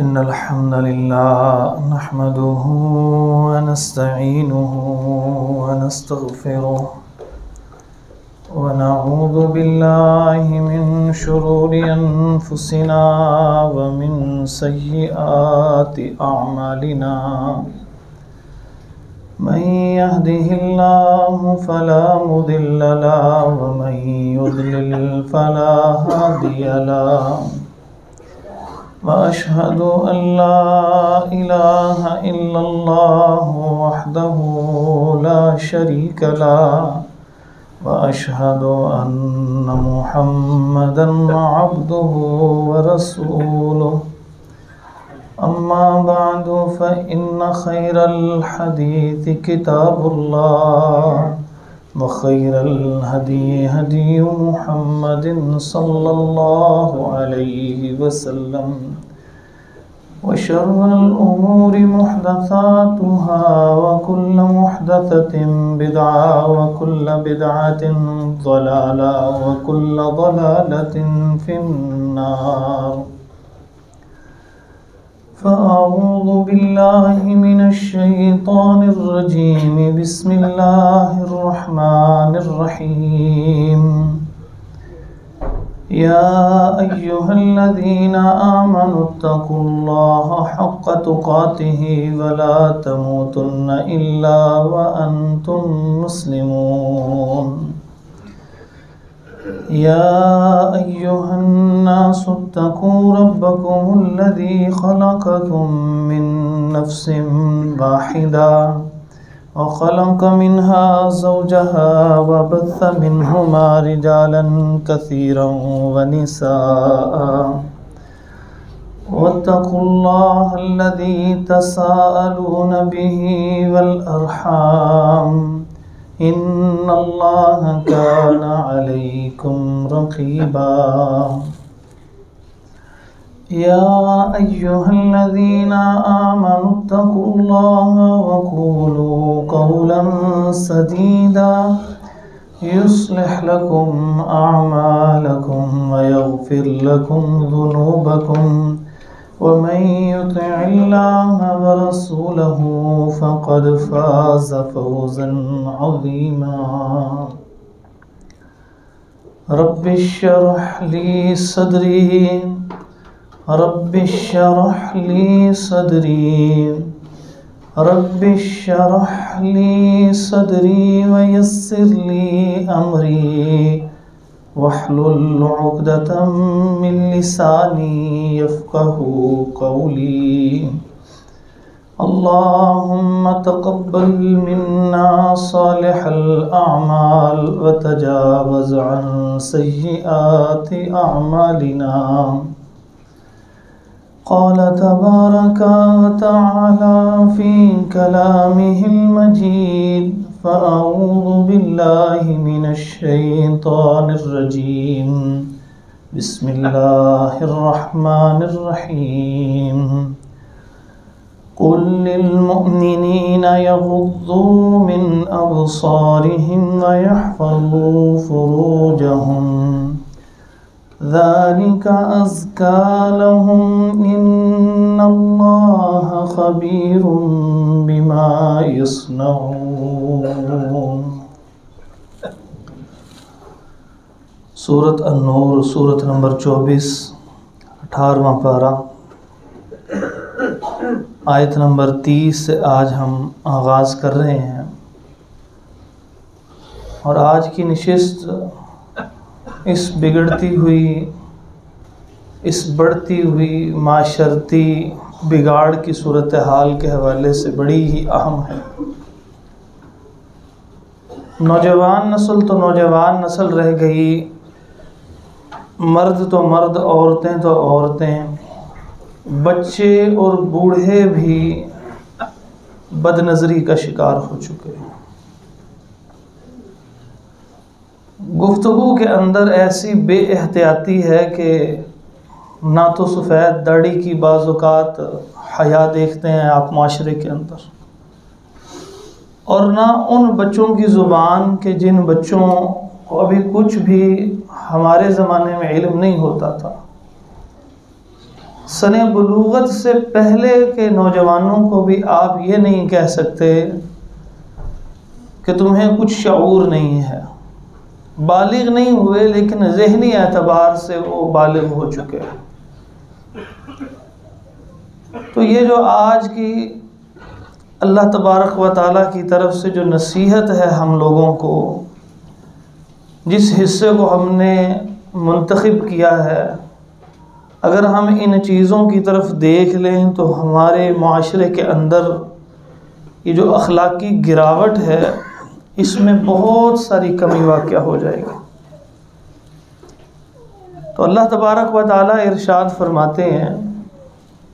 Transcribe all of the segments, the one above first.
إن الحمد لله نحمده ونستعينه ونستغفره ونعوذ بالله من شرور أنفسنا ومن سيئات أعمالنا من يهده الله فلا مضل له ومن يضلل فلا هادي له وأشهد أن لا إله إلا الله وحده لا شريك له وأشهد أن محمدا عبده ورسوله أما بعد فإن خير الحديث كتاب الله وخير الهدي هدي محمد صلى الله عليه وسلم وشر الأمور محدثاتها وكل محدثة بدعة وكل بدعة ضلالة وكل ضلالة في النار فأعوذ بالله من الشيطان الرجيم بسم الله الرحمن الرحيم يا أيها الذين آمنوا اتقوا الله حق تقاته ولا تموتن إلا وأنتم مسلمون يا أيها الناس اتقوا ربكم الذي خلقكم من نفس واحدة وخلق منها زوجها وبث منهما رجالا كثيرا ونساء واتقوا الله الذي تساءلون به والأرحام إن الله كان عليكم رقيبا يا أيها الذين آمنوا اتقوا الله وقولوا قولا سديدا يصلح لكم أعمالكم ويغفر لكم ذنوبكم ومن يطع الله ورسوله فقد فاز فوزا عظيما رب اشرح لي صدري رب اشرح لي صدري رب اشرح لي صدري ويسر لي أمري واحلل عقدة من لساني يفقه قولي اللهم تقبل منا صالح الأعمال وتجاوز عن سيئات أعمالنا قال تبارك وتعالى في كلامه المجيد فأعوذ بالله من الشيطان الرجيم بسم الله الرحمن الرحيم قل للمؤمنين يغضوا من أبصارهم ويحفظوا فروجهم ذلك أزكى لهم إن الله خبير بما يصنعون سورۃ النور سورۃ نمبر 24 18واں پارہ آیت نمبر 30 سے آج ہم آغاز کر رہے ہیں اور آج کی نشست اس بگڑتی ہوئی اس بڑھتی ہوئی معاشرتی بگاڑ کی صورتحال کے حوالے سے بڑی ہی اہم ہے۔ نوجوان نسل تو نوجوان نسل رہ گئی، مرد تو مرد، عورتیں تو عورتیں، بچے اور بوڑھے بھی بد نظری کا شکار ہو چکے ہیں۔ گفتگو کے اندر ایسی بے احتیاطی ہے کہ نہ تو سفید داڑھی کی بعض اوقات حیا دیکھتے ہیں آپ معاشرے کے اندر، اور نہ ان بچوں کی زبان کہ جن بچوں کو ابھی کچھ بھی ہمارے زمانے میں علم نہیں ہوتا تھا، سن بلوغت سے پہلے کے نوجوانوں کو بھی آپ یہ نہیں کہہ سکتے کہ تمہیں کچھ شعور نہیں ہے. بالغ نہیں ہوئے لیکن ذہنی اعتبار سے وہ بالغ ہو چکے ہیں. تو یہ جو آج کی اللہ تبارک و تعالیٰ کی طرف سے جو نصیحت ہے ہم لوگوں کو، جس حصے کو ہم نے منتخب کیا ہے، اگر ہم ان چیزوں کی طرف دیکھ لیں تو ہمارے معاشرے کے اندر یہ جو اخلاقی گراوٹ ہے اس میں بہت ساری کمی واقع ہو جائے گی. تو اللہ تبارک و تعالیٰ ارشاد فرماتے ہیں،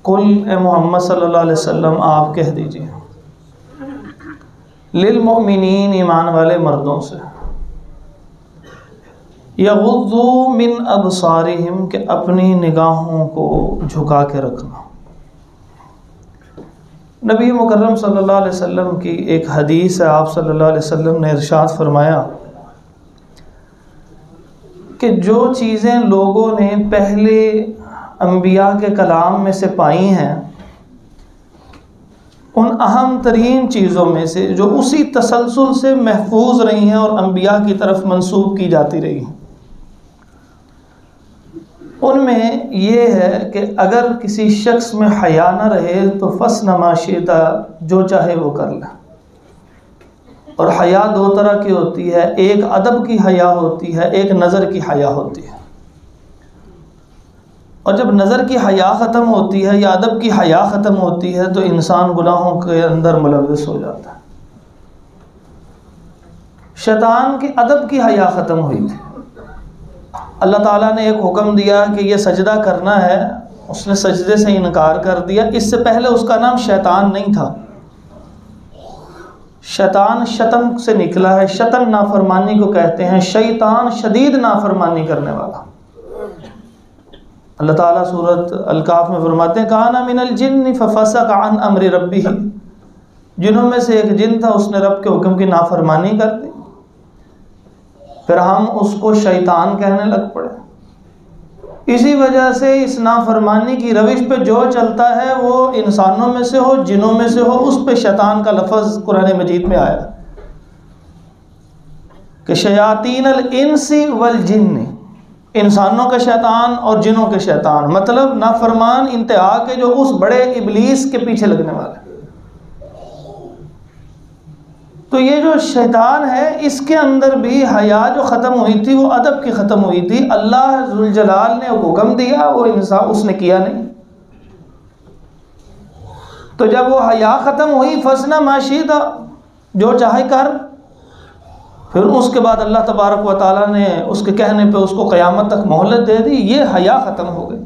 قل اے محمد صلی اللہ علیہ وسلم آپ کہہ دیجئے للمؤمنین ایمان والے مردوں سے، یغضوا من ابصارہم کہ اپنی نگاہوں کو جھکا کے رکھنا. نبی مکرم صلی اللہ علیہ وسلم کی ایک حدیث ہے، آپ صلی اللہ علیہ وسلم نے ارشاد فرمایا کہ جو چیزیں لوگوں نے پہلے انبیاء کے کلام میں سے پائی ہیں، ان اہم ترین چیزوں میں سے جو اسی تسلسل سے محفوظ رہی ہیں اور انبیاء کی طرف منسوب کی جاتی رہی ہیں، ان میں یہ ہے کہ اگر کسی شخص میں حیا نہ رہے تو فَاصْنَعْ مَا شِئْتَ، جو چاہے وہ کر لے. اور حیا دو طرح کی ہوتی ہے، ایک ادب کی حیا ہوتی ہے، ایک نظر کی حیا ہوتی ہے. اور جب نظر کی حیا ختم ہوتی ہے یا ادب کی حیا ختم ہوتی ہے تو انسان گناہوں کے اندر ملوث ہو جاتا ہے. شیطان کی ادب کی حیا ختم ہوئی تھی. اللہ تعالیٰ نے ایک حکم دیا کہ یہ سجدہ کرنا ہے، اس نے سجدے سے انکار کر دیا. اس سے پہلے اس کا نام شیطان نہیں تھا. شیطان شتن سے نکلا ہے. شتن نافرمانی کو کہتے ہیں. شیطان شدید نافرمانی کرنے والا. اللہ تعالیٰ سورۃ الکاف میں فرماتے ہیں کان من الجن ففسق عن امر ربہ، جنوں میں سے ایک جن تھا اس نے رب کے حکم کی نافرمانی کر دی. پھر ہم اس کو شیطان کہنے لگ پڑے. اسی وجہ سے اس نافرمانی کی روش پہ جو چلتا ہے وہ انسانوں میں سے ہو جنوں میں سے ہو، اس پہ شیطان کا لفظ قرآن مجید میں آیا کہ شیاطین الانس والجن، انسانوں کے شیطان اور جنوں کے شیطان، مطلب نافرمان انتہا کے جو اس بڑے ابلیس کے پیچھے لگنے والے. تو یہ جو شیطان ہے اس کے اندر بھی حیا جو ختم ہوئی تھی وہ ادب کی ختم ہوئی تھی. اللہ ذوالجلال نے حکم دیا، وہ انسان اس نے کیا نہیں. تو جب وہ حیا ختم ہوئی فَاصْنَعْ مَا شِئْتَ، جو چاہے کر. پھر اس کے بعد اللہ تبارک و تعالیٰ نے اس کے کہنے پہ اس کو قیامت تک مہلت دے دی. یہ حیا ختم ہو گئی.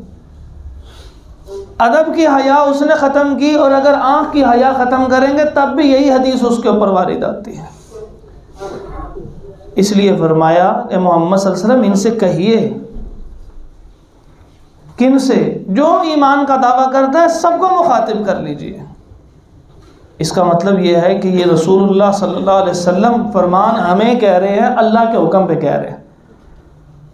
ادب کی حیا اس نے ختم کی، اور اگر آنکھ کی حیا ختم کریں گے تب بھی یہی حدیث اس کے اوپر وارد آتی ہے. اس لیے فرمایا کہ محمد صلی اللہ علیہ وسلم ان سے کہیے. کن سے؟ جو ایمان کا دعویٰ کرتا ہے سب کو مخاطب کر لیجئے. اس کا مطلب یہ ہے کہ یہ رسول اللہ صلی اللہ علیہ وسلم فرمان ہمیں کہہ رہے ہیں، اللہ کے حکم پہ کہہ رہے ہیں.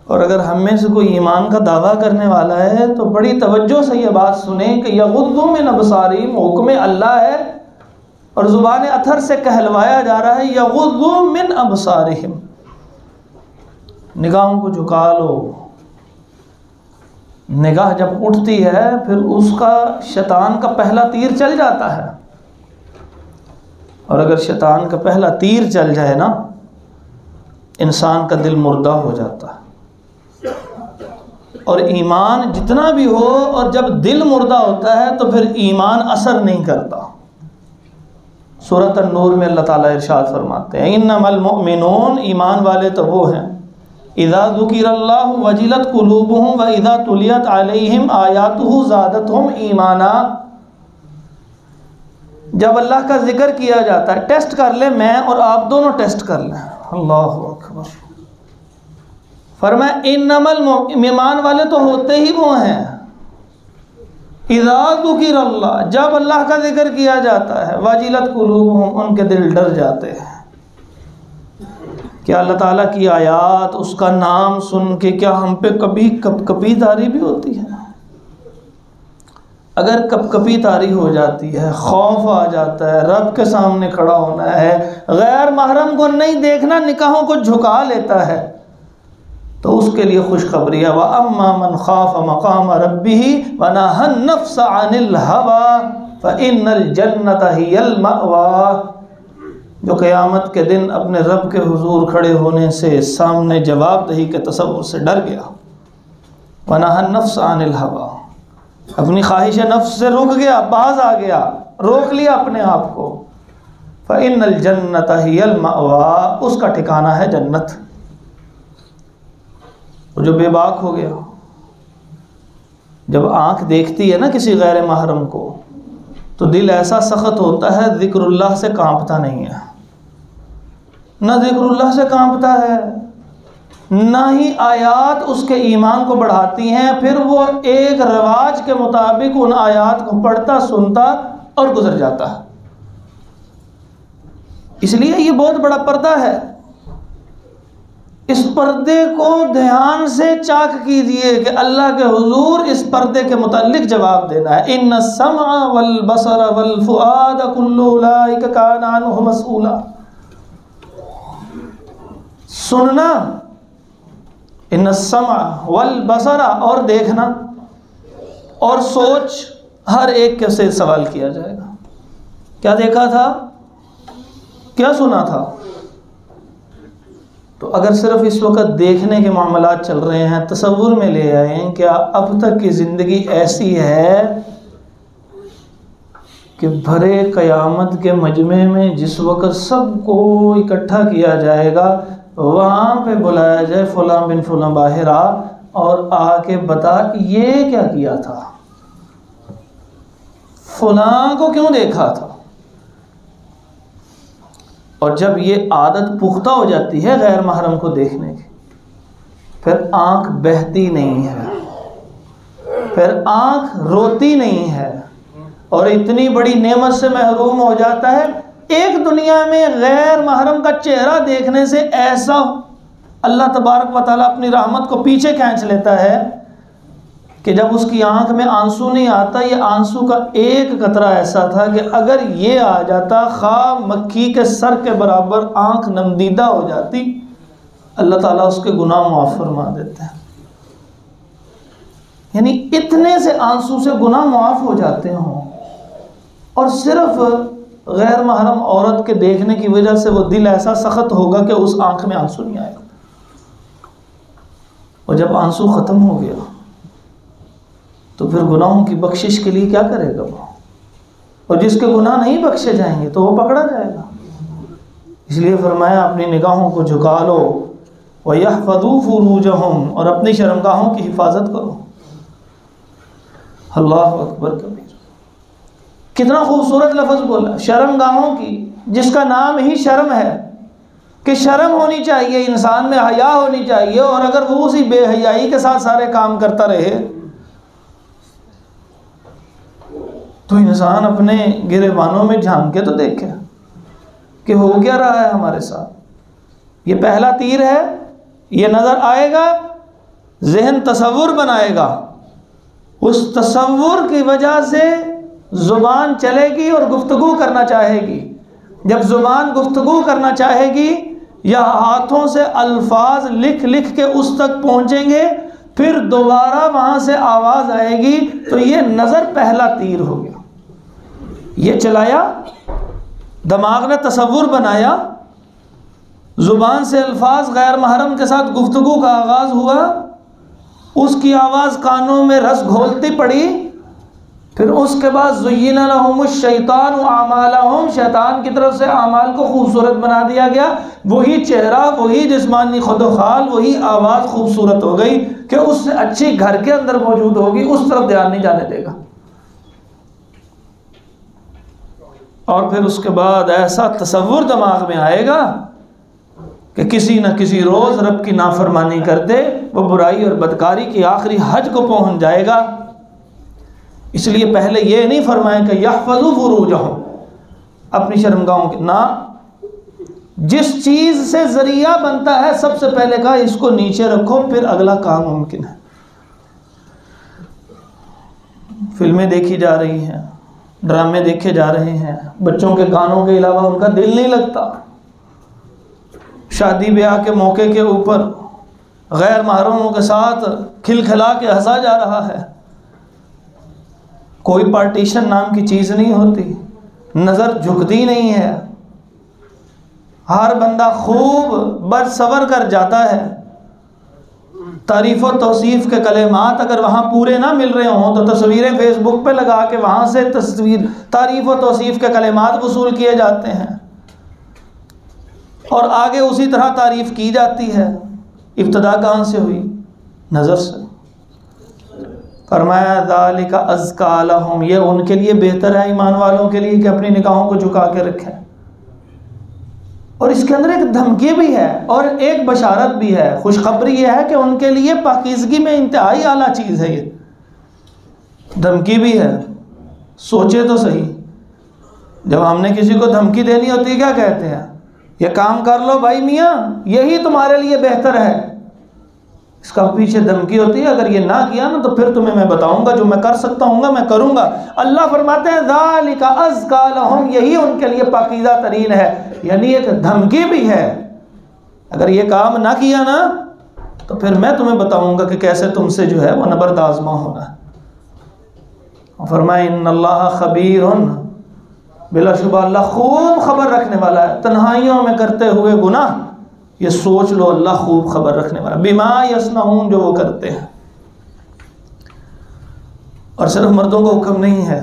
اور اگر ہم میں سے کوئی ایمان کا دعویٰ کرنے والا ہے تو بڑی توجہ سے یہ بات سنیں کہ یغضوا من ابصارہم حکم اللہ ہے، اور زبان اطہر سے کہلوایا جا رہا ہے یغضوا من ابصارہم. نگاہوں کو جھکا لو. نگاہ جب اٹھتی ہے پھر اس کا شیطان کا پہلا تیر چل جاتا ہے. اور اگر شیطان کا پہلا تیر چل جائے نا، انسان کا دل مردہ ہو جاتا ہے. اور ایمان جتنا بھی ہو اور جب دل مردہ ہوتا ہے تو پھر ایمان اثر نہیں کرتا. سورۃ النور میں اللہ تعالیٰ ارشاد فرماتے ہیں انما المؤمنون، ایمان والے تو وہ ہیں اذا ذکر اللہ وجلت قلوبہم واذا تلیت علیہم آیاتہ زادتہم ایمانا. جب اللہ کا ذکر کیا جاتا ہے، ٹیسٹ کر لیں، میں اور آپ دونوں ٹیسٹ کر لیں. اللہ اکبر. فرمایا انما ایمان والے تو ہوتے ہی وہ ہیں اذا ذکر اللہ، جب اللہ کا ذکر کیا جاتا ہے، وجلت قلوبہم، ان کے دل ڈر جاتے ہیں. کیا اللہ تعالیٰ کی آیات، اس کا نام سن کے کیا ہم پہ کبھی کپی تاری بھی ہوتی ہے؟ اگر کپ کپی طاری ہو جاتی ہے، خوف آ جاتا ہے، رب کے سامنے کھڑا ہونا ہے، غیر محرم کو نہیں دیکھنا، نگاہوں کو جھکا لیتا ہے، تو اس کے لیے خوشخبری ہے وَأَمَّا مَنْ خَافَ مَقَامَ رَبِّهِ وَنَهَى النَّفْسَ عَنِ الْهَوَىٰ فَإِنَّ الْجَنَّةَ هِيَ الْمَأْوَىٰ، جو قیامت کے دن اپنے رب کے حضور کھڑے ہونے سے سامنے جواب دہی کے تصور سے ڈر گیا، وَنَهَى النَّفْسَ عَنِ الْهَوَىٰ، اپنی خواہش نفس سے رک گیا، باز آ گیا، روک لیا اپنے آپ کو، فَإِنَّ الْجَنَّةَ هِيَ الْمَأْوَىٰ، اس کا ٹھکانہ ہے جنت۔ وہ جو بے باک ہو گیا، جب آنکھ دیکھتی ہے نا کسی غیر محرم کو تو دل ایسا سخت ہوتا ہے، ذکر اللہ سے کانپتا نہیں ہے، نہ ذکر اللہ سے کانپتا ہے، نہ ہی آیات اس کے ایمان کو بڑھاتی ہیں، پھر وہ ایک رواج کے مطابق ان آیات کو پڑھتا، سنتا اور گزر جاتا ہے۔ اس لیے یہ بہت بڑا پردہ ہے، اس پردے کو دھیان سے چاک کیجئے کہ اللہ کے حضور اس پردے کے متعلق جواب دینا ہے۔ ان السمع والبصر والفؤاد کل اولئک کان عنہ مسئولا، سننا، ان السمع والبصر، اور دیکھنا اور سوچ، ہر ایک کے سے سوال کیا جائے گا، کیا دیکھا تھا، کیا سنا تھا۔ تو اگر صرف اس وقت دیکھنے کے معاملات چل رہے ہیں، تصور میں لے آئیں کیا اب تک کی زندگی ایسی ہے کہ بھرے قیامت کے مجمع میں جس وقت سب کو اکٹھا کیا جائے گا، وہاں پہ بلایا جائے فلاں بن فلاں باہر آ اور آ کے بتا یہ کیا کیا تھا، فلاں کو کیوں دیکھا تھا۔ اور جب یہ عادت پختہ ہو جاتی ہے غیر محرم کو دیکھنے کی، پھر آنکھ بہتی نہیں ہے، پھر آنکھ روتی نہیں ہے، اور اتنی بڑی نعمت سے محروم ہو جاتا ہے۔ ایک دنیا میں غیر محرم کا چہرہ دیکھنے سے ایسا اللہ تبارک و تعالیٰ اپنی رحمت کو پیچھے کھینچ لیتا ہے کہ جب اس کی آنکھ میں آنسو نہیں آتا، یہ آنسو کا ایک قطرہ ایسا تھا کہ اگر یہ آ جاتا، خواہ مکھی کے سر کے برابر آنکھ نمدیدہ ہو جاتی، اللہ تعالیٰ اس کے گناہ معاف فرما دیتے ہیں۔ یعنی اتنے سے آنسو سے گناہ معاف ہو جاتے ہوں، اور صرف غیر محرم عورت کے دیکھنے کی وجہ سے وہ دل ایسا سخت ہوگا کہ اس آنکھ میں آنسو نہیں آئے گا، اور جب آنسو ختم ہو گیا تو پھر گناہوں کی بخشش کے لیے کیا کرے گا وہ، اور جس کے گناہ نہیں بخشے جائیں گے تو وہ پکڑا جائے گا۔ اس لیے فرمایا اپنی نگاہوں کو جھکا لو، وَيَحْفَظُوا فُرُوجَهُمْ، اور اپنی شرمگاہوں کی حفاظت کرو۔ اللہ اکبر کبیر، کتنا خوبصورت لفظ بولا، شرمگاہوں کی، جس کا نام ہی شرم ہے کہ شرم ہونی چاہیے، انسان میں حیا ہونی چاہیے، اور اگر وہ اسی بے حیائی کے ساتھ سارے کام کرتا رہے تو انسان اپنے گریبانوں میں جھانک کے تو دیکھے کہ ہو کیا رہا ہے ہمارے ساتھ۔ یہ پہلا تیر ہے، یہ نظر آئے گا، ذہن تصور بنائے گا، اس تصور کی وجہ سے زبان چلے گی اور گفتگو کرنا چاہے گی۔ جب زبان گفتگو کرنا چاہے گی یا ہاتھوں سے الفاظ لکھ لکھ کے اس تک پہنچیں گے، پھر دوبارہ وہاں سے آواز آئے گی، تو یہ نظر پہلا تیر ہو گیا، یہ چلایا، دماغ نے تصور بنایا، زبان سے الفاظ غیر محرم کے ساتھ گفتگو کا آغاز ہوا، اس کی آواز کانوں میں رس گھولتی پڑی، پھر اس کے بعد زین لہم الشیطان اعمالہم، شیطان کی طرف سے اعمال کو خوبصورت بنا دیا گیا، وہی چہرہ، وہی جسمانی خد و خال، وہی آواز خوبصورت ہو گئی کہ اس سے اچھی گھر کے اندر موجود ہوگی، اس طرف دھیان نہیں جانے دے گا۔ اور پھر اس کے بعد ایسا تصور دماغ میں آئے گا کہ کسی نہ کسی روز رب کی نافرمانی کرتے وہ برائی اور بدکاری کی آخری حد کو پہنچ جائے گا۔ اس لیے پہلے یہ نہیں فرمایا کہ یحفظوا فروجہم، اپنی شرمگاہوں کی، نہ، جس چیز سے ذریعہ بنتا ہے سب سے پہلے کہا اس کو نیچے رکھو، پھر اگلا کام ممکن ہے۔ فلمیں دیکھی جا رہی ہیں، ڈرامے دیکھے جا رہے ہیں، بچوں کے گانوں کے علاوہ ان کا دل نہیں لگتا، شادی بیاہ کے موقع کے اوپر غیر محرموں کے ساتھ کھل کھلا کے ہنسا جا رہا ہے، کوئی پارٹیشن نام کی چیز نہیں ہوتی، نظر جھکتی نہیں ہے، ہر بندہ خوب برصبر کر جاتا ہے۔ تعریف و توصیف کے کلمات اگر وہاں پورے نہ مل رہے ہوں تو تصویریں فیس بک پہ لگا کے وہاں سے تعریف و توصیف کے کلمات وصول کیے جاتے ہیں اور آگے اسی طرح تعریف کی جاتی ہے۔ ابتدا کہاں سے ہوئی؟ نظر سے۔ فرمایا ذالک ازکیٰ لہم، یہ ان کے لیے بہتر ہے، ایمان والوں کے لیے، کہ اپنی نگاہوں کو جھکا کے رکھیں۔ اور اس کے اندر ایک دھمکی بھی ہے اور ایک بشارت بھی ہے، خوشخبری یہ ہے کہ ان کے لیے پاکیزگی میں انتہائی اعلیٰ چیز ہے، یہ دھمکی بھی ہے۔ سوچے تو صحیح، جب ہم نے کسی کو دھمکی دینی ہوتی ہے کیا کہتے ہیں؟ یہ کام کر لو بھائی میاں، یہی تمہارے لیے بہتر ہے۔ اس کا پیچھے دھمکی ہوتی ہے اگر یہ نہ کیا نا تو پھر تمہیں میں بتاؤں گا، جو میں کر سکتا ہوں گا میں کروں گا۔ اللہ فرماتے ہیں ذالک ازکیٰ لہم، یہی ان کے لیے پاکیزہ ترین ہے، یعنی ایک دھمکی بھی ہے، اگر یہ کام نہ کیا نا تو پھر میں تمہیں بتاؤں گا کہ کیسے تم سے جو ہے وہ نبرد آزما ہونا ہے۔ فرمائے ان اللہ خبیر، بلا شبہ اللہ خوب خبر رکھنے والا ہے، تنہائیوں میں کرتے ہوئے گناہ یہ سوچ لو اللہ خوب خبر رکھنے والا، بما یصنعون، جو وہ کرتے ہیں۔ اور صرف مردوں کو حکم نہیں ہے،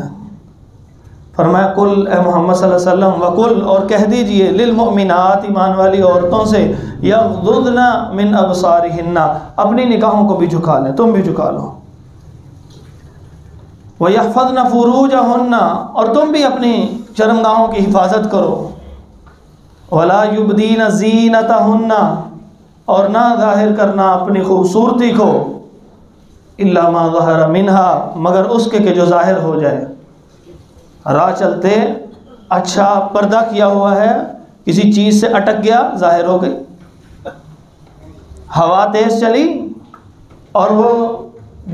فرمایا کل اے محمد صلی اللہ علیہ وسلم، وکل اور کہہ دیجئے، للمؤمنات ایمان والی عورتوں سے، یغضضن من ابصارہن، اپنی نگاہوں کو بھی جھکا لیں، تم بھی جھکا لو، وَيَحْفَظْنَ فُرُوجَهُنَّ، اور تم بھی اپنی شرمگاہوں کی حفاظت کرو، وَلَا يُبْدِينَ زِينَتَهُنَّ، اور نہ ظاہر کرنا اپنی خوبصورتی کو، إِلَّا مَا ظَهَرَ مِنْهَا، مگر اس کے کہ جو ظاہر ہو جائے۔ راہ چلتے اچھا پردہ کیا ہوا ہے، کسی چیز سے اٹک گیا، ظاہر ہو گئی، ہوا تیز چلی اور وہ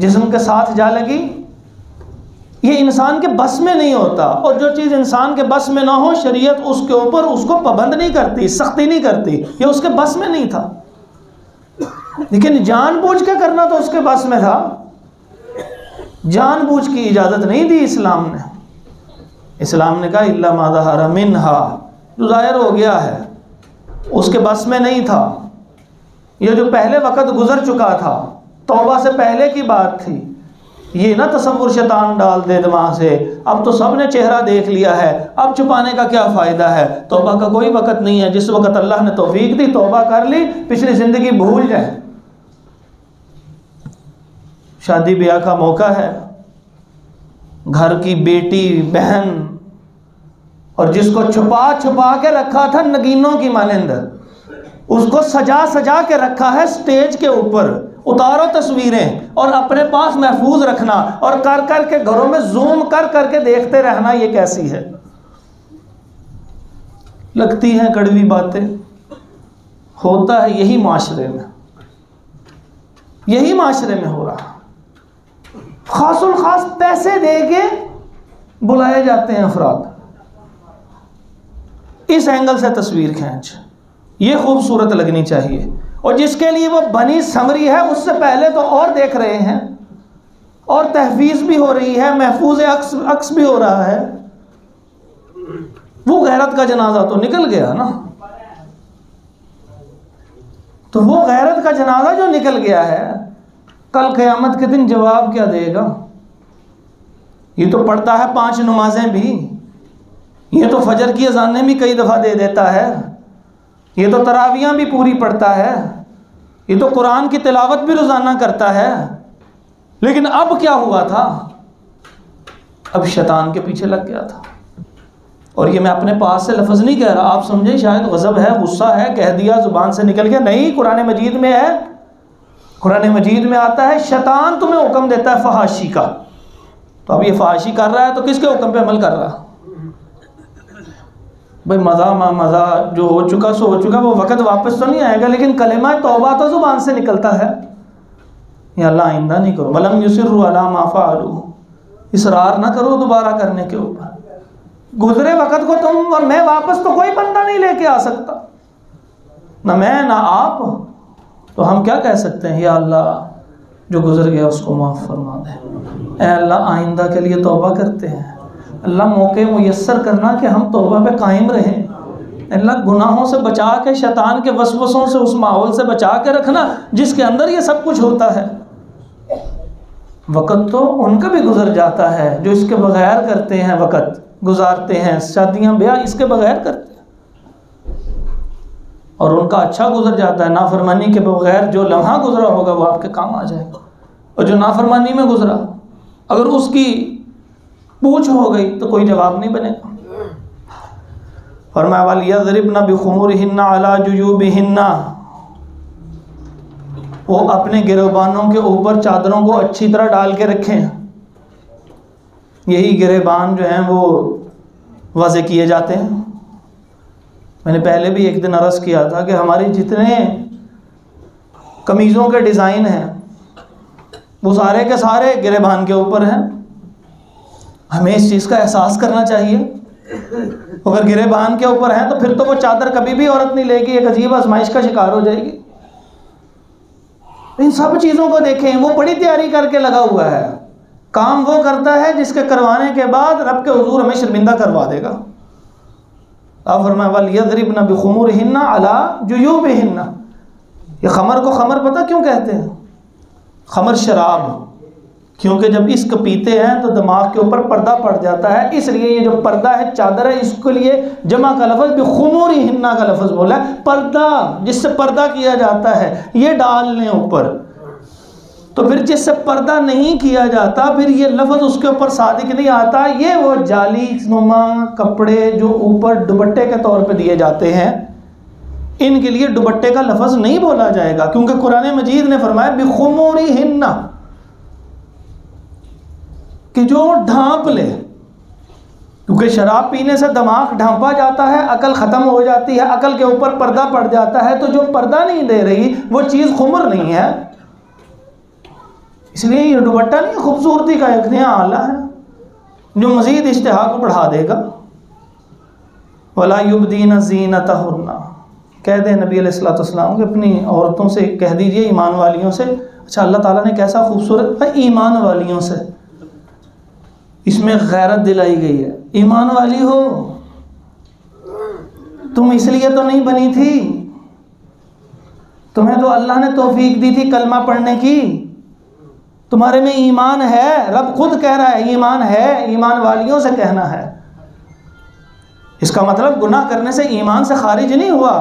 جسم کے ساتھ جا لگی، یہ انسان کے بس میں نہیں ہوتا، اور جو چیز انسان کے بس میں نہ ہو شریعت اس کے اوپر اس کو پابند نہیں کرتی، سختی نہیں کرتی، یہ اس کے بس میں نہیں تھا، لیکن جان بوجھ کے کرنا تو اس کے بس میں تھا، جان بوجھ کی اجازت نہیں دی اسلام نے۔ اسلام نے کہا الا ما ظہر منہا، جو ظاہر ہو گیا ہے اس کے بس میں نہیں تھا، یہ جو پہلے وقت گزر چکا تھا، توبہ سے پہلے کی بات تھی، یہ نہ تصور شیطان ڈال دے دماغ سے، اب تو سب نے چہرہ دیکھ لیا ہے، اب چھپانے کا کیا فائدہ ہے، توبہ کا کوئی وقت نہیں ہے، جس وقت اللہ نے توفیق دی توبہ کر لی، پچھلی زندگی بھول جائے۔ شادی بیاہ کا موقع ہے، گھر کی بیٹی بہن، اور جس کو چھپا چھپا کے رکھا تھا نگینوں کی مانند، اس کو سجا سجا کے رکھا ہے سٹیج کے اوپر، اتارو تصویریں اور اپنے پاس محفوظ رکھنا، اور کر کر کے گھروں میں زوم کر کر کے دیکھتے رہنا، یہ کیسی ہے؟ لگتی ہیں کڑوی باتیں، ہوتا ہے یہی معاشرے میں، یہی معاشرے میں ہو رہا، خاص الخاص پیسے دے کے بلائے جاتے ہیں افراد، اس اینگل سے تصویر کھینچ، یہ خوبصورت لگنی چاہیے، اور جس کے لیے وہ بنی سمری ہے اس سے پہلے تو اور دیکھ رہے ہیں، اور تحفیظ بھی ہو رہی ہے، محفوظ عکس بھی ہو رہا ہے، وہ غیرت کا جنازہ تو نکل گیا نا، تو وہ غیرت کا جنازہ جو نکل گیا ہے، کل قیامت کے دن جواب کیا دے گا؟ یہ تو پڑھتا ہے 5 نمازیں بھی، یہ تو فجر کی اذانیں بھی کئی دفعہ دے دیتا ہے، یہ تو تراویحاں بھی پوری پڑھتا ہے، یہ تو قرآن کی تلاوت بھی روزانہ کرتا ہے، لیکن اب کیا ہوا تھا؟ اب شیطان کے پیچھے لگ گیا تھا۔ اور یہ میں اپنے پاس سے لفظ نہیں کہہ رہا، آپ سمجھیں شاید غضب ہے، غصہ ہے، کہہ دیا زبان سے نکل گیا، نہیں، قرآن مجید میں ہے، قرآن مجید میں آتا ہے شیطان تمہیں حکم دیتا ہے فحاشی کا، تو اب یہ فحاشی کر رہا ہے تو کس کے حکم پہ عمل کر رہا؟ بھئی مزہ جو ہو چکا سو ہو چکا، وہ وقت واپس تو نہیں آئے گا، لیکن کلمہ توبہ تو زبان سے نکلتا ہے، یا اللہ آئندہ نہیں کرو، وَلَمْ يُصِرُّوا عَلَىٰ مَا فَعَلُوا، اصرار نہ کرو دوبارہ کرنے کے اوپر. گزرے وقت کو تم اور میں واپس تو کوئی بندہ نہیں لے کے آ سکتا، نہ میں نہ آپ. تو ہم کیا کہہ سکتے ہیں؟ یا اللہ جو گزر گیا اس کو معاف فرما دے. اے اللہ آئندہ کے لیے توبہ کرتے ہیں. اللہ موقع میسر کرنا کہ ہم توبہ پہ قائم رہیں. اللہ گناہوں سے بچا کے، شیطان کے وسوسوں سے، اس ماحول سے بچا کے رکھنا جس کے اندر یہ سب کچھ ہوتا ہے. وقت تو ان کا بھی گزر جاتا ہے جو اس کے بغیر کرتے ہیں، وقت گزارتے ہیں، شادیاں بیاہ اس کے بغیر کرتے ہیں، اور ان کا اچھا گزر جاتا ہے. نافرمانی کے بغیر جو لمحہ گزرا ہوگا وہ آپ کے کام آ جائے گا، اور جو نافرمانی میں گزرا اگر اس کی پوچھ ہو گئی تو کوئی جواب نہیں بنے گا. فرمایا وَلْيَضْرِبْنَ بِخُمُرِهِنَّ عَلَى جُيُوبِهِنَّ، وہ اپنے گریبانوں کے اوپر چادروں کو اچھی طرح ڈال کے رکھیں. یہی گریبان جو ہیں وہ وضع کیے جاتے ہیں. میں نے پہلے بھی ایک دن عرض کیا تھا کہ ہماری جتنے قمیضوں کے ڈیزائن ہیں وہ سارے کے سارے گریبان کے اوپر ہیں. ہمیں اس چیز کا احساس کرنا چاہیے. اگر گریبان کے اوپر ہیں تو پھر تو وہ چادر کبھی بھی عورت نہیں لے گی، ایک عجیب آزمائش کا شکار ہو جائے گی. ان سب چیزوں کو دیکھیں، وہ بڑی تیاری کر کے لگا ہوا ہے. کام وہ کرتا ہے جس کے کروانے کے بعد رب کے حضور ہمیں شرمندہ کروا دے گا. آپ فرمائے وَلْيَضْرِبْنَ بِخُمُرِهِنَّ عَلَى جُيُوبِهِنَّ. یہ خمر کو خمر پتہ کیوں کہتے ہیں؟ خمر شراب، کیونکہ جب اس کو پیتے ہیں تو دماغ کے اوپر پردہ پڑ جاتا ہے، اس لیے یہ جو پردہ ہے، چادر ہے، اس کے لیے جمع کا لفظ بِخُمُرِهِنَّ کا لفظ بولا ہے. پردہ جس سے پردہ کیا جاتا ہے یہ ڈال لیں اوپر. تو پھر جس سے پردہ نہیں کیا جاتا پھر یہ لفظ اس کے اوپر صادق نہیں آتا. یہ وہ جالی نما کپڑے جو اوپر دوپٹے کے طور پہ دیے جاتے ہیں، ان کے لیے دوپٹے کا لفظ نہیں بولا جائے گا، کیونکہ قرآن مجید نے فرمایا بِخُمُرِهِنَّ کہ جو ڈھانپ لے. کیونکہ شراب پینے سے دماغ ڈھانپا جاتا ہے، عقل ختم ہو جاتی ہے، عقل کے اوپر پردہ پڑ جاتا ہے. تو جو پردہ نہیں دے رہی وہ چیز خمر نہیں ہے. اس لیے یہ دوپٹہ نہیں، خوبصورتی کا ایک نیا آلہ ہے جو مزید اشتہا کو بڑھا دے گا. وَلَا يُبْدِينَ زِينَتَهُنَّ، کہہ دیں نبی علیہ الصلوۃ والسلام کہ اپنی عورتوں سے کہہ دیجئے، ایمان والیوں سے. اچھا اللہ تعالیٰ نے کیسا خوبصورت ہے، ایمان والیوں سے، اس میں غیرت دلائی گئی ہے. ایمان والی ہو تم، اس لیے تو نہیں بنی تھی، تمہیں تو اللہ نے توفیق دی تھی کلمہ پڑھنے کی، تمہارے میں ایمان ہے. رب خود کہہ رہا ہے ایمان ہے، ایمان والیوں سے کہنا ہے. اس کا مطلب گناہ کرنے سے ایمان سے خارج نہیں ہوا.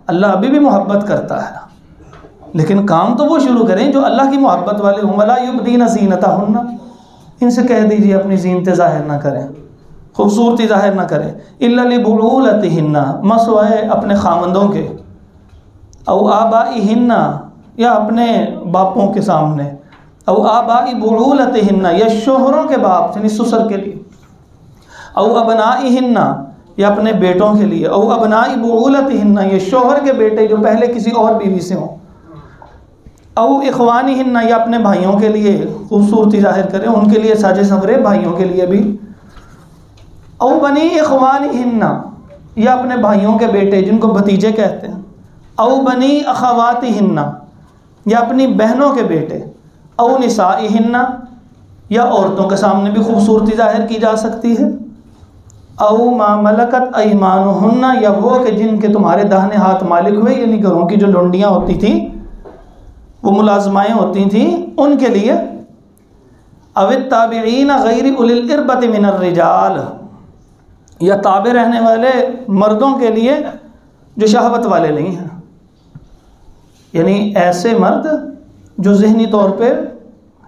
اللہ ابھی بھی محبت کرتا ہے، لیکن کام تو وہ شروع کریں جو اللہ کی محبت والے ہوں. وَلَا يُبْدِينَ زِينَتَهُنَّ، ان سے کہہ دیجئے اپنی زینتیں ظاہر نہ کریں، خوبصورتی ظاہر نہ کریں. إِلَّا لِبُعُولَتِهِنَّ، مسوائے اپنے خامندوں کے، او آبائِهِنَّ یا اپنے باپوں کے سامنے، او آبائی بعولتہن یا شوہروں کے باپ یعنی سسر کے لیے، او ابنائہن یا اپنے بیٹوں کے لیے، او ابنائی بعولتہن یہ شوہر کے بیٹے جو پہلے کسی اور بیوی سے ہوں، او اخوانہن یا اپنے بھائیوں کے لیے خوبصورتی ظاہر کریں، ان کے لیے ساجے سنورے، بھائیوں کے لیے بھی. او بنی اخوانہن یا اپنے بھائیوں کے بیٹے جن کو بھتیجے کہتے ہیں، او بنی اخواتہن یا اپنی بہنوں کے بیٹے، او نسائہن یا عورتوں کے سامنے بھی خوبصورتی ظاہر کی جا سکتی ہے، او ما ملکت ایمانہن یا وہ کہ جن کے تمہارے داہنے ہاتھ مالک ہوئے، یعنی گھروں کی جو لونڈیاں ہوتی تھیں، وہ ملازمائیں ہوتی تھیں، ان کے لیے. او التابعین غیر اولی الاربۃ من الرجال یا تابع رہنے والے مردوں کے لیے جو شہوت والے نہیں ہیں، یعنی ایسے مرد جو ذہنی طور پہ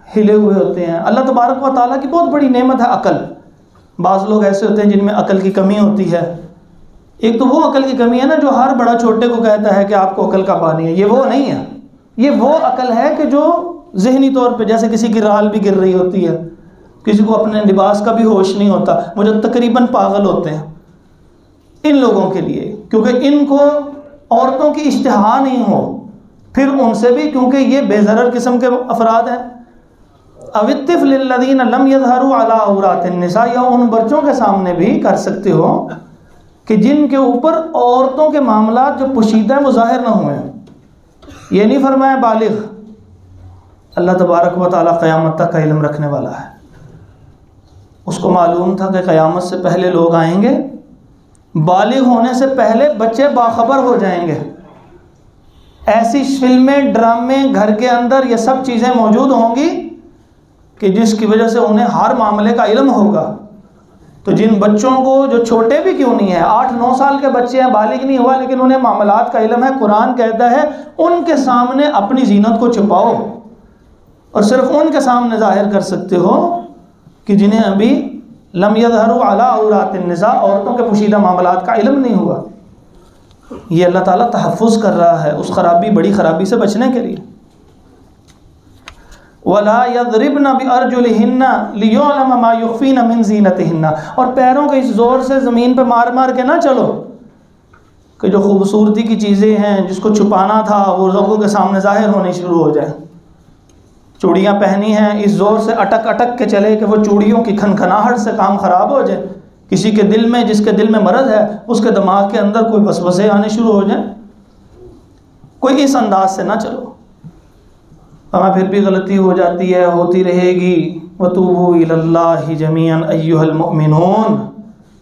ہلے ہوئے ہوتے ہیں. اللہ تبارک و تعالیٰ کی بہت بڑی نعمت ہے عقل. بعض لوگ ایسے ہوتے ہیں جن میں عقل کی کمی ہوتی ہے. ایک تو وہ عقل کی کمی ہے نا جو ہر بڑا چھوٹے کو کہتا ہے کہ آپ کو عقل کا پانی ہے، یہ وہ نہیں ہے. یہ وہ عقل ہے کہ جو ذہنی طور پہ جیسے کسی کی رال بھی گر رہی ہوتی ہے، کسی کو اپنے لباس کا بھی ہوش نہیں ہوتا، وہ جو تقریباً پاگل ہوتے ہیں، ان لوگوں کے لیے، کیونکہ ان کو عورتوں کی اشتہا نہیں ہو، پھر ان سے بھی، کیونکہ یہ بے ضرر قسم کے افراد ہیں. او الطفل الذین لم یظہروا علی عورات النساء، یا ان بچوں کے سامنے بھی کر سکتے ہو کہ جن کے اوپر عورتوں کے معاملات جو پوشیدہ ہیں وہ ظاہر نہ ہوئے. یہ نہیں فرمایا بالغ. اللہ تبارک و تعالیٰ قیامت تک کا علم رکھنے والا ہے. اس کو معلوم تھا کہ قیامت سے پہلے لوگ آئیں گے، بالغ ہونے سے پہلے بچے باخبر ہو جائیں گے. ایسی فلمیں، ڈرامے گھر کے اندر یہ سب چیزیں موجود ہوں گی کہ جس کی وجہ سے انہیں ہر معاملے کا علم ہوگا. تو جن بچوں کو، جو چھوٹے بھی کیوں نہیں ہیں، 8-9 سال کے بچے ہیں، بالغ نہیں ہوا لیکن انہیں معاملات کا علم ہے، قرآن کہتا ہے ان کے سامنے اپنی زینت کو چھپاؤ، اور صرف ان کے سامنے ظاہر کر سکتے ہو کہ جنہیں ابھی لم یظہروا علی عورات النساء، عورتوں کے پوشیدہ معاملات کا علم نہیں ہوا. یہ اللہ تعالیٰ تحفظ کر رہا ہے اس خرابی، بڑی خرابی سے بچنے کے لیے. وَلَا يَضْرِبْنَ بِأَرْجُلِهِنَّ لِيُعْلَمَ مَا يُخْفِينَ مِنْ زِينَتِهِنَّ، اور پیروں کے اس زور سے زمین پہ مار مار کے نہ چلو کہ جو خوبصورتی کی چیزیں ہیں جس کو چھپانا تھا وہ لوگوں کے سامنے ظاہر ہونے شروع ہو جائیں. چوڑیاں پہنی ہیں، اس زور سے اٹک اٹک کے چلے کہ وہ چوڑیوں کی کھنکھناہٹ سے کام خراب ہو جائے. کسی کے دل میں، جس کے دل میں مرض ہے، اس کے دماغ کے اندر کوئی وسوسے آنے شروع ہو جائیں. کوئی اس انداز سے نہ چلو. ہمیں پھر بھی غلطی ہو جاتی ہے، ہوتی رہے گی. وَتُوبُوا إِلَى اللَّهِ جَمِيعًا أَيُّهَا الْمُؤْمِنُونَ،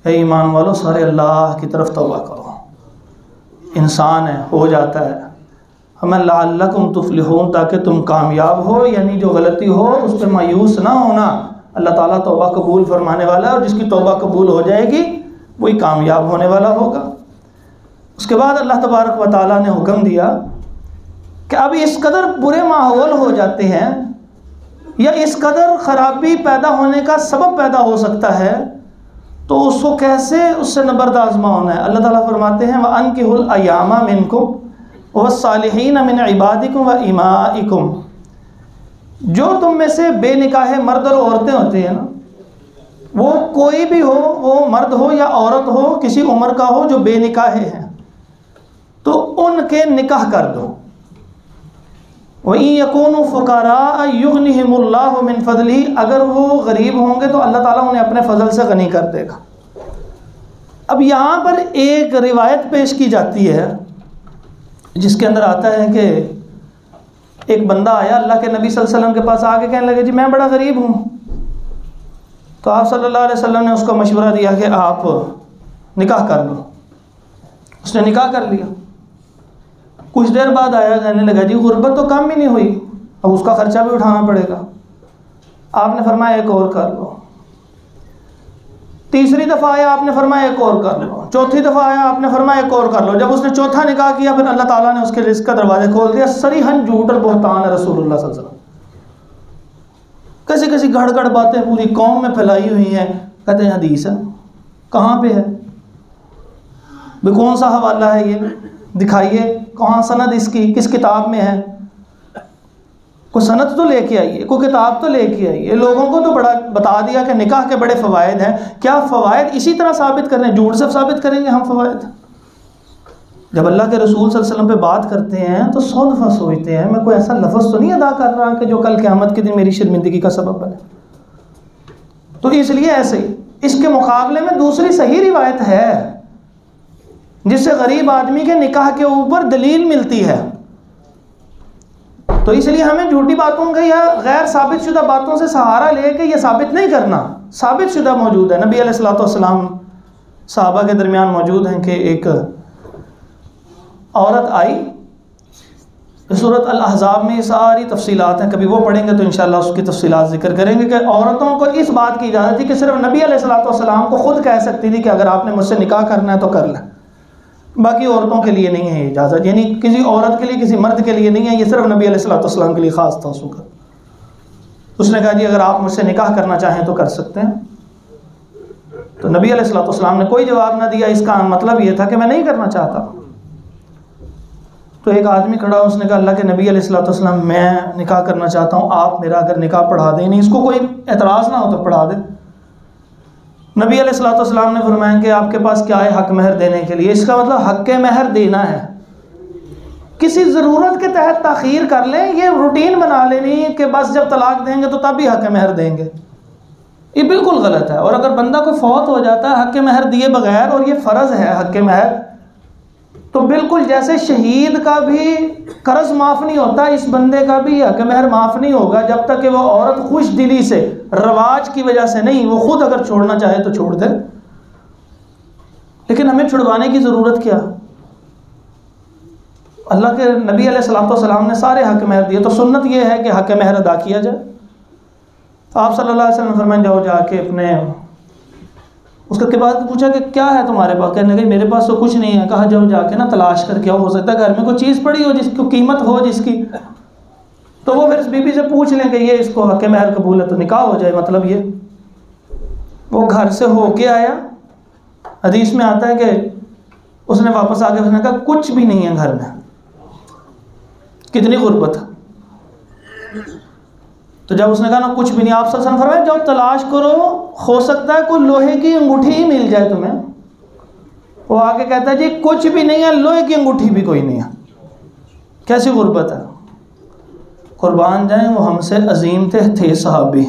اے ایمان والو سارے اللہ کی طرف توبہ کرو. انسان ہے، ہو جاتا ہے. ہمیں لعلکم تفلحون، تاکہ تم کامیاب ہو. یعنی جو غلطی ہو اس پہ مایوس نہ ہونا. اللہ تعالیٰ توبہ قبول فرمانے والا ہے، اور جس کی توبہ قبول ہو جائے گی وہی کامیاب ہونے والا ہوگا. اس کے بعد اللہ تبارک و تعالیٰ نے حکم دیا کہ اب اس قدر برے ماحول ہو جاتے ہیں یا اس قدر خرابی پیدا ہونے کا سبب پیدا ہو سکتا ہے تو اس کو کیسے اس سے نبرد آزما ہونا ہے. اللہ تعالیٰ فرماتے ہیں وَأَنكِحُوا الْأَيَامَ مِنكُمْ وَالصَّالِحِينَ مِنْ عِبَادِكُمْ وَإِمَائِكُمْ، جو تم میں سے بے نکاح مرد اور عورتیں ہوتے ہیں نا، وہ کوئی بھی ہو، وہ مرد ہو یا عورت ہو، کسی عمر کا ہو جو بے نکاح ہیں، تو ان کے نکاح کر دو. وَإِن يَكُونُوا فُقَرَاءَ يُغْنِهِمُ اللَّهُ مِنْ فَضْلِهِ، اگر وہ غریب ہوں گے تو اللہ تعالیٰ انہیں اپنے فضل سے غنی کر دے گا. اب یہاں پر ایک روایت پیش کی جاتی ہے جس کے اندر آتا ہے کہ ایک بندہ آیا اللہ کے نبی صلی اللہ علیہ وسلم کے پاس، آگے کہنے لگے جی میں بڑا غریب ہوں. تو آپ صلی اللہ علیہ وسلم نے اس کو مشورہ دیا کہ آپ نکاح کر لو. اس نے نکاح کر لیا. کچھ دیر بعد آیا، کہنے لگا جی غربت تو کم ہی نہیں ہوئی، اب اس کا خرچہ بھی اٹھانا پڑے گا. آپ نے فرمایا ایک اور کر لو. تیسری دفعہ آیا، آپ نے فرمایا ایک اور کر لو. چوتھی دفعہ آیا، آپ نے فرمایا ایک اور کر لو. جب اس نے چوتھا نکاح کیا پھر اللہ تعالیٰ نے اس کے رزق کا دروازے کھول دیا. صریحاً جھوٹ اور بہتان ہے رسول اللہ صلی اللہ علیہ وسلم. کیسی کیسی گھڑ گھڑ باتیں پوری قوم میں پھیلائی ہوئی ہیں. کہتے ہیں حدیث ہے. کہاں پہ ہے بھئی؟ کون سا حوالہ ہے یہ؟ دکھائیے کہاں سند اس کی، کس کتاب میں ہے؟ کوئی سند تو لے کے آئیے، کوئی کتاب تو لے کے آئیے. لوگوں کو تو بڑا بتا دیا کہ نکاح کے بڑے فوائد ہیں. کیا فوائد اسی طرح ثابت کریں؟ جھوٹ سے ثابت کریں گے ہم فوائد؟ جب اللہ کے رسول صلی اللہ علیہ وسلم پہ بات کرتے ہیں تو 100 دفعہ سوچتے ہیں میں کوئی ایسا لفظ تو نہیں ادا کر رہا کہ جو کل قیامت کے دن میری شرمندگی کا سبب بنے. تو اس لیے ایسے ہی اس کے مقابلے میں دوسری صحیح روایت ہے جس سے غریب آدمی کے نکاح کے اوپر دلیل ملتی ہے. تو اس لیے ہمیں جھوٹی باتوں کا یا غیر ثابت شدہ باتوں سے سہارا لے کے یہ ثابت نہیں کرنا. ثابت شدہ موجود ہے. نبی علیہ الصلوۃ والسلام صحابہ کے درمیان موجود ہیں کہ ایک عورت آئی. سورۃ الاحزاب میں یہ ساری تفصیلات ہیں، کبھی وہ پڑھیں گے تو انشاءاللہ اس کی تفصیلات ذکر کریں گے کہ عورتوں کو اس بات کی اجازت تھی کہ صرف نبی علیہ الصلوۃ والسلام کو خود کہہ سکتی تھی کہ اگر آپ نے مجھ سے نکاح کرنا ہے تو کر لیں. باقی عورتوں کے لیے نہیں ہے اجازت، یعنی کسی عورت کے لیے، کسی مرد کے لیے نہیں ہے، یہ صرف نبی علیہ الصلوۃ والسلام کے لیے خاص تھا. اس نے کہا جی اگر آپ مجھ سے نکاح کرنا چاہیں تو کر سکتے ہیں. تو نبی علیہ الصلوۃ والسلام نے کوئی جواب نہ دیا. اس کا مطلب یہ تھا کہ میں نہیں کرنا چاہتا. تو ایک آدمی کھڑا، اس نے کہا اللہ کے نبی علیہ الصلوۃ والسلام میں نکاح کرنا چاہتا ہوں، آپ میرا اگر نکاح پڑھا دیں. نہیں، اس کو کوئی اعتراض نہ ہو تو پڑھا دیں. نبی علیہ الصلوۃ والسلام نے فرمایا کہ آپ کے پاس کیا ہے حق مہر دینے کے لیے؟ اس کا مطلب حق مہر دینا ہے کسی ضرورت کے تحت تاخیر کر لیں، یہ روٹین بنا لینی کہ بس جب طلاق دیں گے تو تب ہی حق مہر دیں گے، یہ بالکل غلط ہے۔ اور اگر بندہ کوئی فوت ہو جاتا ہے حق مہر دیے بغیر، اور یہ فرض ہے حق مہر، تو بالکل جیسے شہید کا بھی قرض معاف نہیں ہوتا، اس بندے کا بھی حق مہر معاف نہیں ہوگا جب تک کہ وہ عورت خوش دلی سے، رواج کی وجہ سے نہیں، وہ خود اگر چھوڑنا چاہے تو چھوڑ دے۔ لیکن ہمیں چھڑوانے کی ضرورت کیا؟ اللہ کے نبی علیہ الصلوۃ والسلام نے سارے حق مہر دیے، تو سنت یہ ہے کہ حق مہر ادا کیا جائے۔ تو آپ صلی اللہ علیہ وسلم فرمائیں جاؤ جا کے اپنے، اس کے بعد پوچھا کہ کیا ہے تمہارے پاس؟ کہنے لگے میرے پاس تو کچھ نہیں ہے۔ کہا جاؤ جا کے نا تلاش کر کے آؤ، ہو سکتا ہے گھر میں کوئی چیز پڑی ہو جس کو قیمت ہو جس کی، تو وہ پھر اس بی بی سے پوچھ لیں کہ یہ اس کو حق مہر قبول ہے تو نکاح ہو جائے۔ مطلب یہ وہ گھر سے ہو کے آیا، حدیث میں آتا ہے کہ اس نے واپس آ کے اس نے کہا کچھ بھی نہیں ہے گھر میں، کتنی غربت۔ تو جب اس نے کہا نا کچھ بھی نہیں، آپ صلی اللہ علیہ وسلم فرمایا جب تلاش کرو، ہو سکتا ہے کوئی لوہے کی انگوٹھی ہی مل جائے تمہیں۔ وہ آگے کہتا ہے جی کچھ بھی نہیں ہے، لوہے کی انگوٹھی بھی کوئی نہیں ہے۔ کیسی غربت ہے؟ قربان جائیں وہ ہم سے عظیم تھے صحابی،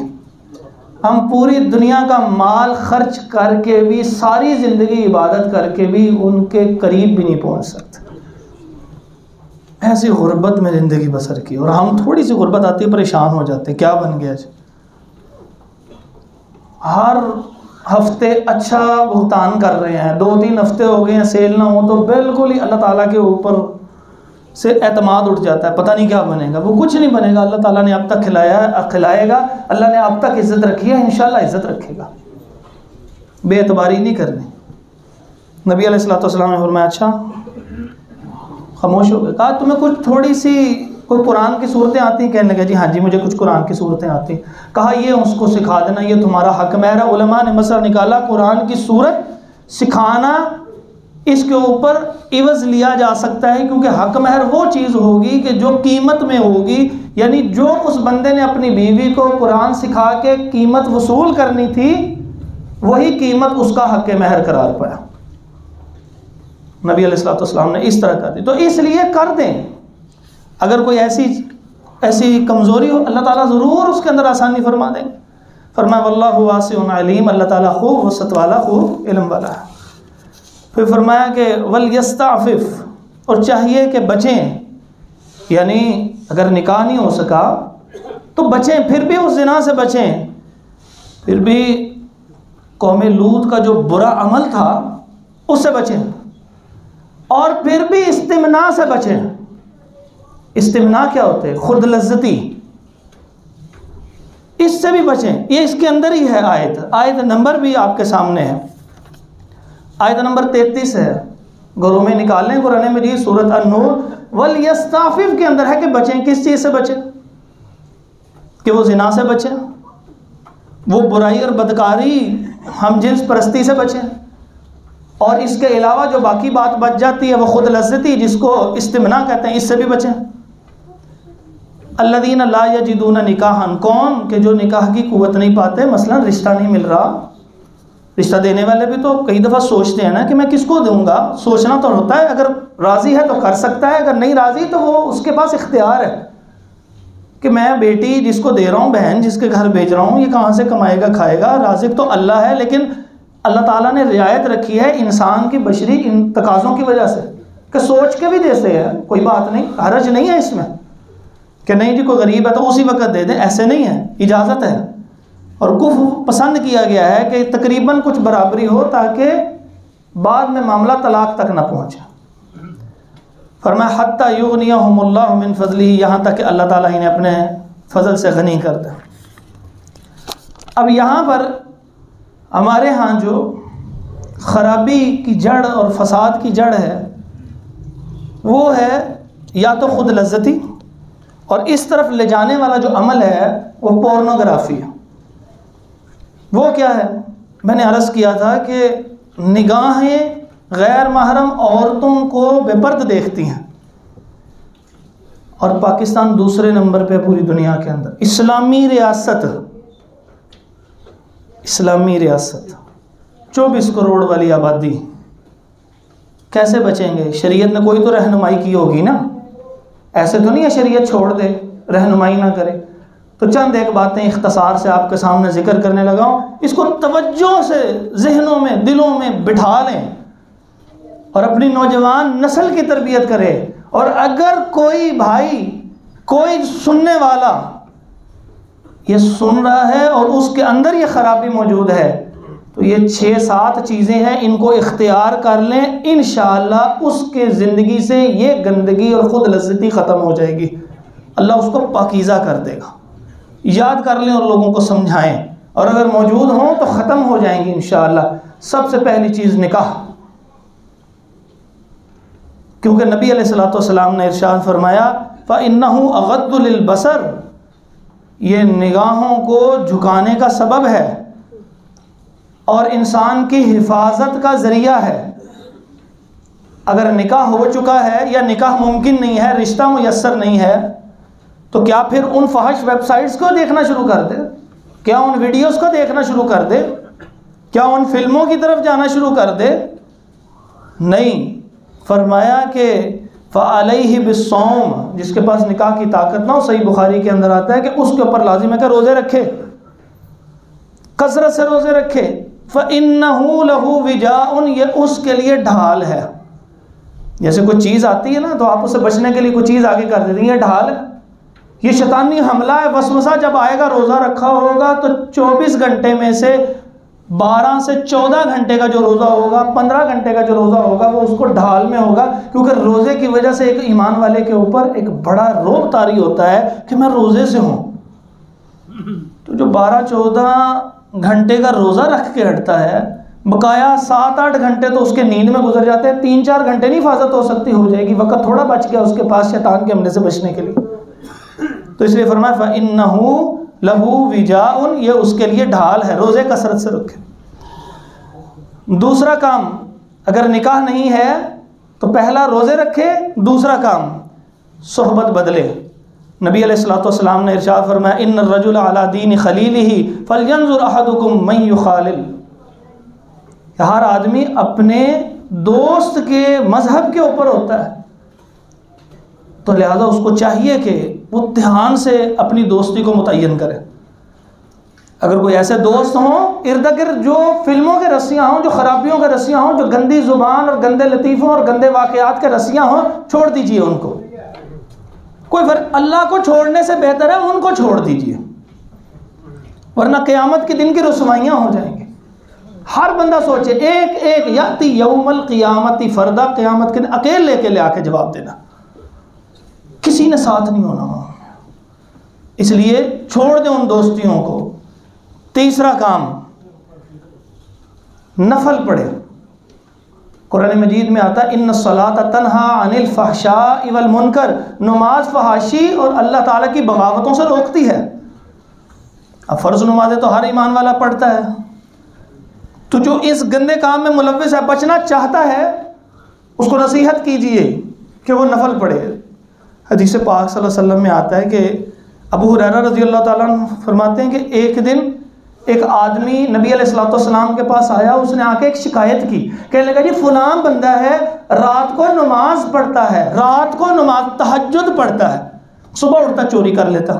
ہم پوری دنیا کا مال خرچ کر کے بھی، ساری زندگی عبادت کر کے بھی ان کے قریب بھی نہیں پہنچ سکتے۔ ایسی غربت میں زندگی بسر کی، اور ہم تھوڑی سی غربت آتی ہے پریشان ہو جاتے ہیں، کیا بن گیا جی؟ ہر ہفتے اچھا بھگتان کر رہے ہیں، 2-3 ہفتے ہو گئے ہیں سیل نہ ہو تو بالکل ہی اللہ تعالیٰ کے اوپر سے اعتماد اٹھ جاتا ہے، پتہ نہیں کیا بنے گا۔ وہ کچھ نہیں بنے گا، اللہ تعالیٰ نے اب تک کھلائے گا، اللہ نے اب تک عزت رکھی ہے، انشاءاللہ عزت رکھے گا، بے اعتباری نہیں کرنی۔ نبی علیہ الصلوۃ والسلام نے فرمایا اچھا، خاموش ہو گئے۔ کہا تمہیں کچھ تھوڑی سی کوئی قرآن کی صورتیں آتی ہیں؟ کہنے لگے جی ہاں جی مجھے کچھ قرآن کی صورتیں آتی ہیں۔ کہا یہ اس کو سکھا دینا، یہ تمہارا حق مہر ہے۔ علماء نے مسئلہ نکالا، قرآن کی صورت سکھانا اس کے اوپر عوض لیا جا سکتا ہے، کیونکہ حق مہر وہ چیز ہوگی کہ جو قیمت میں ہوگی، یعنی جو اس بندے نے اپنی بیوی کو قرآن سکھا کے قیمت وصول کرنی تھی وہی قیمت اس کا حق مہر قرار پایا۔ نبی علیہ الصلوۃ والسلام نے اس طرح کر دی، تو اس لیے کر دیں۔ اگر کوئی ایسی کمزوری ہو اللہ تعالیٰ ضرور اس کے اندر آسانی فرما دیں گے۔ فرمایا واللہ واسع علیم، اللہ تعالیٰ خوب وسعت والا، خوب علم والا ہے۔ پھر فرمایا کہ ولیستعفف، اور چاہیے کہ بچیں، یعنی اگر نکاح نہیں ہو سکا تو بچیں، پھر بھی اس زنا سے بچیں، پھر بھی قوم لوط کا جو برا عمل تھا اس سے بچیں، اور پھر بھی استمناء سے بچیں۔ استمناء کیا ہوتے ہیں؟ خود لذتی، اس سے بھی بچیں۔ یہ اس کے اندر ہی ہے آیت نمبر بھی آپ کے سامنے ہے، آیت نمبر 33 ہے، گھروں میں نکالیں قرآن مجید سورۃ النور۔ ولیستعفف کے اندر ہے کہ بچیں، کس چیز سے بچیں؟ کہ وہ زنا سے بچیں، وہ برائی اور بدکاری ہم جنس پرستی سے بچیں، اور اس کے علاوہ جو باقی بات بچ جاتی ہے وہ خود لذتی جس کو استمناء کہتے ہیں، اس سے بھی بچیں۔ الذین لا یجدون نکاحا، کون کہ جو نکاح کی قوت نہیں پاتے، مثلا رشتہ نہیں مل رہا۔ رشتہ دینے والے بھی تو کئی دفعہ سوچتے ہیں نا کہ میں کس کو دوں گا، سوچنا تو ہوتا ہے، اگر راضی ہے تو کر سکتا ہے، اگر نہیں راضی تو وہ اس کے پاس اختیار ہے کہ میں بیٹی جس کو دے رہا ہوں، بہن جس کے گھر بھیج رہا ہوں، یہ کہاں سے کمائے گا کھائے گا، رازق تو اللہ ہے، لیکن اللہ تعالیٰ نے رعایت رکھی ہے انسان کی بشری ان تقاضوں کی وجہ سے کہ سوچ کے بھی دے سے ہے، کوئی بات نہیں، حرج نہیں ہے اس میں کہ نہیں جی کوئی غریب ہے تو اسی وقت دے دیں، ایسے نہیں ہے، اجازت ہے۔ اور کفو پسند کیا گیا ہے کہ تقریباً کچھ برابری ہو تاکہ بعد میں معاملہ طلاق تک نہ پہنچے۔ فرمایا حتی یغنیہم اللہ من فضلہ، یہاں تک کہ اللہ تعالیٰ انہیں اپنے فضل سے غنی کر دے۔ اب یہاں پر ہمارے ہاں جو خرابی کی جڑ اور فساد کی جڑ ہے وہ ہے یا تو خود لذتی، اور اس طرف لے جانے والا جو عمل ہے وہ پورنوگرافی ہے۔ وہ کیا ہے؟ میں نے عرض کیا تھا کہ نگاہیں غیر محرم عورتوں کو بے پرد دیکھتی ہیں، اور پاکستان دوسرے نمبر پہ پوری دنیا کے اندر۔ اسلامی ریاست 24 کروڑ والی آبادی، کیسے بچیں گے؟ شریعت نے کوئی تو رہنمائی کی ہوگی نا، ایسے تو نہیں ہے شریعت چھوڑ دے، رہنمائی نہ کرے. تو چند ایک باتیں اختصار سے آپ کے سامنے ذکر کرنے لگا ہوں، اس کو توجہ سے ذہنوں میں دلوں میں بٹھا لیں اور اپنی نوجوان نسل کی تربیت کرے. اور اگر کوئی بھائی، کوئی سننے والا یہ سن رہا ہے اور اس کے اندر یہ خرابی موجود ہے، تو یہ 6-7 چیزیں ہیں، ان کو اختیار کر لیں، انشاءاللہ اس کے زندگی سے یہ گندگی اور خود لذتی ختم ہو جائے گی. اللہ اس کو پاکیزہ کر دے گا. یاد کر لیں اور لوگوں کو سمجھائیں، اور اگر موجود ہوں تو ختم ہو جائیں گی انشاءاللہ. سب سے پہلی چیز نکاح، کیونکہ نبی علیہ الصلوۃ والسلام نے ارشاد فرمایا فَإِنَّهُ أَغَضُّ لِلْبَصَرِ، یہ نگاہوں کو جھکانے کا سبب ہے اور انسان کی حفاظت کا ذریعہ ہے. اگر نکاح ہو چکا ہے یا نکاح ممکن نہیں ہے، رشتہ میسر نہیں ہے، تو کیا پھر ان فحش ویب سائٹس کو دیکھنا شروع کر دے؟ کیا ان ویڈیوز کو دیکھنا شروع کر دے؟ کیا ان فلموں کی طرف جانا شروع کر دے؟ نہیں. فرمایا کہ فَعَلَيْهِ بِالصَّوْمِ، جس کے پاس نکاح کی طاقت نہ ہو، صحیح بخاری کے اندر آتا ہے کہ اس کے اوپر لازم ہے کہ روزے رکھے، کثرت سے روزے رکھے. فَإِنَّهُ لَهُ وِجَاءٌ، یہ اس کے لیے ڈھال ہے. جیسے کوئی چیز آتی ہے نا تو آپ اسے بچنے کے لیے کوئی چیز آگے کر دیتے ہیں، یہ ڈھال ہے، یہ شیطانی حملہ ہے. وسوسہ جب آئے گا، روزہ رکھا ہوگا تو 24 گھنٹے میں سے 12 سے 14 گھنٹے کا جو روزہ ہوگا، 15 گھنٹے کا جو روزہ ہوگا، وہ اس کو ڈھال میں ہوگا. کیونکہ روزے کی وجہ سے ایک ایمان والے کے اوپر ایک بڑا رعب طاری ہوتا ہے کہ میں روزے سے ہوں. تو جو 12-14 گھنٹے کا روزہ رکھ کے ہٹتا ہے، بقایا 7-8 گھنٹے تو اس کے نیند میں گزر جاتے ہیں. 3-4 گھنٹے نہیں حفاظت ہو سکتی، ہو جائے گی، وقت تھوڑا بچ گیا اس کے پاس شیطان کے حملے سے بچنے کے لیے. تو اس لیے فرمایا فَإِنَّهُ لَهُ وِجَاءٌ، یہ اس کے لیے ڈھال ہے. روزے کثرت سے رکھے. دوسرا کام، اگر نکاح نہیں ہے تو پہلا روزے رکھے. دوسرا کام صحبت بدلے. نبی علیہ الصلوۃ والسلام نے ارشاد فرمایا ان الرجل علی دین خلیلہ فلینظر احدکم من یخالل، ہر آدمی اپنے دوست کے مذہب کے اوپر ہوتا ہے، تو لہذا اس کو چاہیے کہ وہ دھیان سے اپنی دوستی کو متعین کرے. اگر کوئی ایسے دوست ہوں ارد گرد جو فلموں کے رسیاں ہوں، جو خرابیوں کے رسیاں ہوں، جو گندی زبان اور گندے لطیفوں اور گندے واقعات کے رسیاں ہوں، چھوڑ دیجئے ان کو. کوئی فرق، اللہ کو چھوڑنے سے بہتر ہے ان کو چھوڑ دیجئے، ورنہ قیامت کے دن کی رسوائیاں ہو جائیں گے. ہر بندہ سوچے ایک ایک یاتی یوم القیامت فردا، قیامت کے دن اکیلے کے لے آ کے جواب دینا، کسی نے ساتھ نہیں ہونا. اس لیے چھوڑ دیں ان دوستیوں کو. تیسرا کام، نفل پڑھے. قرآن مجید میں آتا ہے ان الصلاۃ تنہا عن الفحشاء والمنکر، نماز فحاشی اور اللہ تعالیٰ کی بغاوتوں سے روکتی ہے. اب فرض نمازیں تو ہر ایمان والا پڑھتا ہے، تو جو اس گندے کام میں ملوث ہے، بچنا چاہتا ہے، اس کو نصیحت کیجئے کہ وہ نفل پڑھے. حدیث پاک صلی اللہ علیہ وسلم میں آتا ہے کہ ابو ہریرہ رضی اللہ تعالیٰ عنہ فرماتے ہیں کہ ایک دن ایک آدمی نبی علیہ الصلوۃ والسلام کے پاس آیا. اس نے آ کے ایک شکایت کی، کہنے لگا جی فلاں بندہ ہے، رات کو نماز پڑھتا ہے، رات کو نماز تہجد پڑھتا ہے، صبح اٹھتا چوری کر لیتا.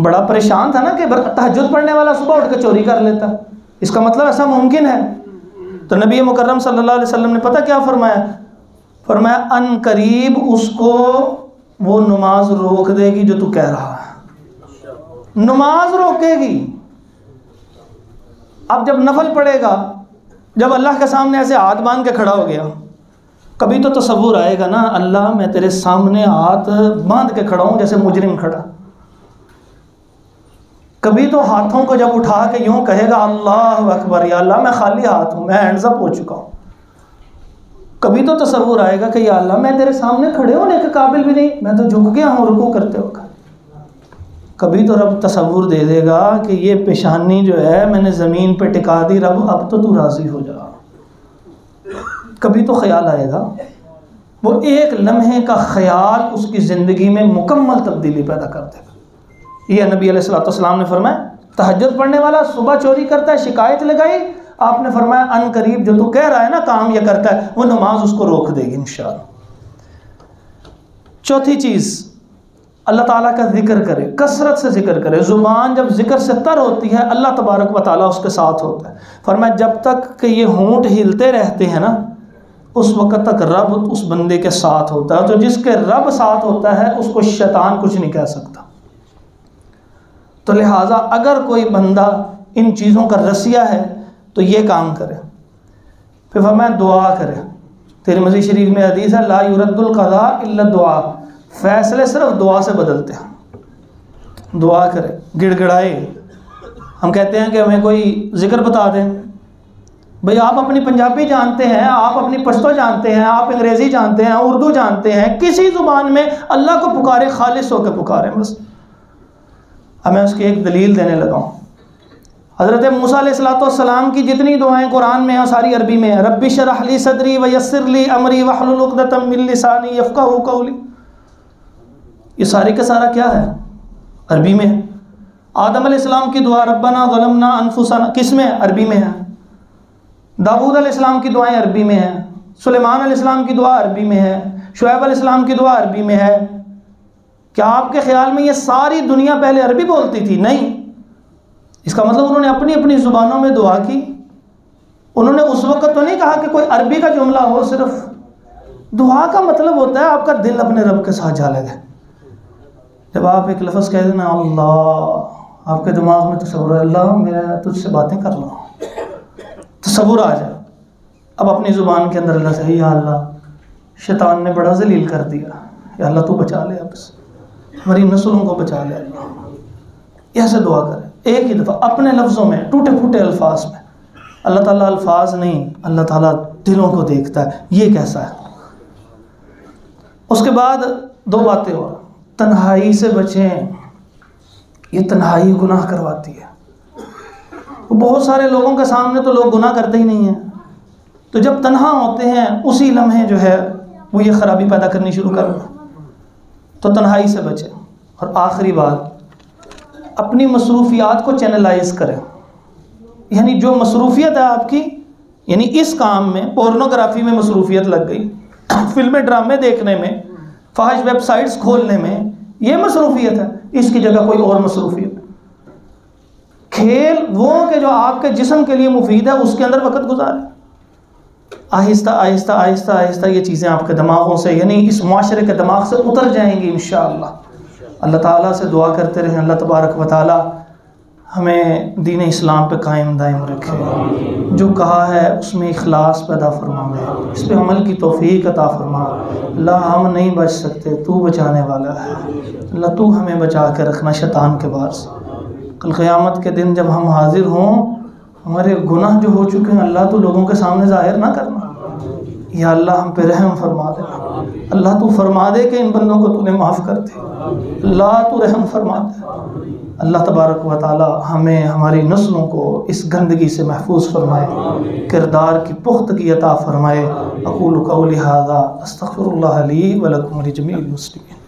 بڑا پریشان تھا نا کہ تہجد پڑھنے والا صبح اٹھ کے چوری کر لیتا، اس کا مطلب ایسا ممکن ہے؟ تو نبی مکرم صلی اللہ علیہ وسلم نے پتہ کیا فرمایا؟ فرمایا ان قریب اس کو وہ نماز روک دے گی جو تو کہہ رہا ہے، نماز روکے گی. اب جب نفل پڑھے گا، جب اللہ کے سامنے ایسے ہاتھ باندھ کے کھڑا ہو گیا، کبھی تو تصور آئے گا نا اللہ میں تیرے سامنے ہاتھ باندھ کے کھڑا ہوں جیسے مجرم کھڑا. کبھی تو ہاتھوں کو جب اٹھا کے یوں کہے گا اللہ اکبر، یا اللہ میں خالی ہاتھ ہوں، میں ہینڈز اپ ہو چکا ہوں. کبھی تو تصور آئے گا کہ یا اللہ میں تیرے سامنے کھڑے ہونے کے قابل بھی نہیں، میں تو جھک گیا ہوں رکوع کرتے وقت. کبھی تو رب تصور دے دے گا کہ یہ پیشانی جو ہے میں نے زمین پہ ٹکا دی، رب اب تو راضی ہو جا. کبھی تو خیال آئے گا، وہ ایک لمحے کا خیال اس کی زندگی میں مکمل تبدیلی پیدا کر دے گا. یہ نبی علیہ الصلوۃ والسلام نے فرمایا تہجد پڑھنے والا صبح چوری کرتا ہے، شکایت لگائی، آپ نے فرمایا ان قریب جو تو کہہ رہا ہے نا کام یہ کرتا ہے، وہ نماز اس کو روک دے گی انشاءاللہ. چوتھی چیز، اللہ تعالیٰ کا ذکر کرے، کثرت سے ذکر کرے۔ زبان جب ذکر سے تر ہوتی ہے اللہ تبارک و تعالیٰ اس کے ساتھ ہوتا ہے۔ فرمایا جب تک کہ یہ ہونٹ ہلتے رہتے ہیں نا، اس وقت تک رب اس بندے کے ساتھ ہوتا ہے۔ تو جس کے رب ساتھ ہوتا ہے اس کو شیطان کچھ نہیں کہہ سکتا۔ تو لہٰذا اگر کوئی بندہ ان چیزوں کا رسیہ ہے تو یہ کام کرے۔ پھر فرمایا دعا کرے۔ ترمذی شریف میں حدیث ہے لا یرد القضاء الا الدعاء، فیصلے صرف دعا سے بدلتے ہیں۔ دعا کرے، گڑ گڑائے۔ ہم کہتے ہیں کہ ہمیں کوئی ذکر بتا دیں، بھئی آپ اپنی پنجابی جانتے ہیں، آپ اپنی پشتو جانتے ہیں، آپ انگریزی جانتے ہیں، اردو جانتے ہیں، کسی زبان میں اللہ کو پکارے، خالص ہو کے پکاریں بس۔ اب میں اس کی ایک دلیل دینے لگا ہوں۔ حضرت موسیٰ علیہ السلام کی جتنی دعائیں قرآن میں ہیں ساری عربی میں ہیں۔ رب اشرح لی صدری ویسر لی امری واحلل عقدۃ من لسانی یفقہوا قولی، یہ سارے کا سارا کیا ہے؟ عربی میں ہے۔ آدم علیہ السلام کی دعا ربنا ظلمنا انفسنا کس میں؟ عربی میں ہے۔ داؤد علیہ السلام کی دعائیں عربی میں ہیں۔ سلیمان علیہ السلام کی دعا عربی میں ہے۔ شعیب علیہ السلام کی دعا عربی میں ہے۔ کیا آپ کے خیال میں یہ ساری دنیا پہلے عربی بولتی تھی؟ نہیں۔ اس کا مطلب انہوں نے اپنی اپنی زبانوں میں دعا کی۔ انہوں نے اس وقت تو نہیں کہا کہ کوئی عربی کا جملہ ہو، صرف دعا کا مطلب ہوتا ہے آپ کا دل اپنے رب کے ساتھ جا لگے۔ جب آپ ایک لفظ کہہ دینا اللہ، آپ کے دماغ میں تصور ہے اللہ میں تجھ سے باتیں کر رہا ہوں، تصور آ جائے۔ اب اپنی زبان کے اندر اللہ سے یا اللہ شیطان نے بڑا ذلیل کر دیا، یا اللہ تو بچا لے، اب ہماری نسلوں کو بچا لے اللہ۔ ایسے دعا کرے ایک ہی دفعہ اپنے لفظوں میں، ٹوٹے پھوٹے الفاظ میں۔ اللہ تعالیٰ الفاظ نہیں، اللہ تعالیٰ دلوں کو دیکھتا ہے یہ کیسا ہے۔ اس کے بعد دو باتیں اور، تنہائی سے بچیں، یہ تنہائی گناہ کرواتی ہے۔ بہت سارے لوگوں کے سامنے تو لوگ گناہ کرتے ہی نہیں ہیں، تو جب تنہا ہوتے ہیں اسی لمحے جو ہے وہ یہ خرابی پیدا کرنی شروع کر دیں۔ تو تنہائی سے بچیں۔ اور آخری بات، اپنی مصروفیات کو چینلائز کریں، یعنی جو مصروفیت ہے آپ کی، یعنی اس کام میں پورنوگرافی میں مصروفیت لگ گئی، فلمیں ڈرامے دیکھنے میں، فحش ویب سائٹس کھولنے میں، یہ مصروفیت ہے، اس کی جگہ کوئی اور مصروفیت۔ کھیل وہ کہ جو آپ کے جسم کے لیے مفید ہے اس کے اندر وقت گزاریں۔ آہستہ آہستہ آہستہ آہستہ یہ چیزیں آپ کے دماغوں سے، یعنی اس معاشرے کے دماغ سے اتر جائیں گی انشاءاللہ۔ اللہ تعالیٰ سے دعا کرتے رہیں اللہ تبارک و تعالیٰ ہمیں دین اسلام پہ قائم دائم رکھے، جو کہا ہے اس میں اخلاص پیدا فرمائے، اس پہ عمل کی توفیق عطا فرما۔ اللہ ہم نہیں بچ سکتے، تو بچانے والا ہے، اللہ تو ہمیں بچا کے رکھنا شیطان کے وار سے۔ کل قیامت کے دن جب ہم حاضر ہوں، ہمارے گناہ جو ہو چکے ہیں اللہ تو لوگوں کے سامنے ظاہر نہ کرنا، یا اللہ ہم پہ رحم فرما دے، اللہ تو فرما دے کہ ان بندوں کو تو نے معاف کر دے، اللہ تو رحم فرما دے۔ اللہ تبارک و تعالی ہمیں ہماری نسلوں کو اس گندگی سے محفوظ فرمائے، کردار کی پختگی عطا فرمائے۔ اقول قولی ھذا استغفر اللہ لی ولکم ولجمیع المسلمین۔